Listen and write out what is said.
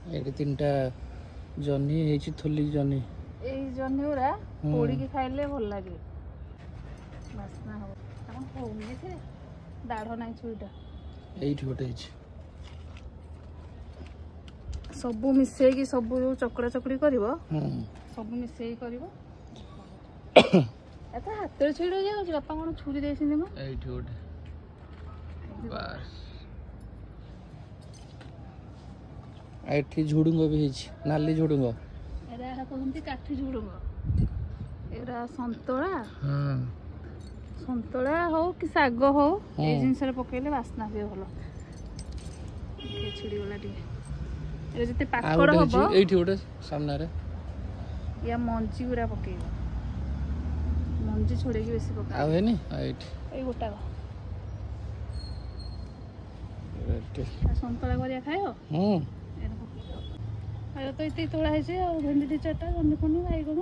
ଏଠି ତିନିଟା ଜହ୍ନି ହେଇଛି ଥୋଲି ଜହ୍ନି ଏଇ ଜହ୍ନି ଗୁରା ପୋଡ଼ିକି ଖାଇଲେ ଭଲ ଲାଗେ ବାସ୍ନା ହବ କଣ ହଉନି ଏଥିରେ ଦାଢ଼ ନାହିଁ ଛୁରୀଟା ଏଇଠି ଗୋଟେ ହେଇଛି ସବୁ ମିଶେଇକି ସବୁ ଯୋଉ ଚକଡ଼ା ଚକଡ଼ି କରିବ ସବୁ ମିଶେଇକି କରିବ ଏତ ହାତରେ ଛିଡ଼ି ଯାଉଛି ବାପା କଣ ଛୁରୀ ଦେଇଛନ୍ତି ମ ଏଇଠି ଗୋଟେ ବାସ୍ ଏଠି ଝୁଡୁଙ୍ଗ ବି ହେଇଛି ନାଲି ଝୁଡୁଙ୍ଗ ଏରା କହନ୍ତି କାଠି ଝୁଡୁଙ୍ଗ ଏରା ସନ୍ତୁଳା ସନ୍ତୁଳା ହଉ କି ଶାଗ ହଉ ଏଇ ଜିନିଷରେ ପକେଇଲେ ବାସ୍ନା ହୁଏ ଭଲ ଛିଡ଼ିଗଲା ଟିକେ ଏରା ଯେତେ ପାକଡ଼ ହବ ଏଇଠି ଗୋଟେ ସାମ୍ନାରେ ୟା ମଞ୍ଜି ଗୁରା ପକେଇବ ମଞ୍ଜି ଛଡ଼େଇକି ବେଶୀ ପକା ଆଉ ହେଇନି ଏଇଠି ଏଇ ଗୋଟାକ ସନ୍ତୁଳା କରିବା ଖାଇବ ଖାଇବା ତ ଏତିକି ତୋଳା ହେଇଛି ଆଉ ଭେଣ୍ଡି 2-4ଟା ଜହ୍ନି ଫହ୍ନି ବାଇଗଣ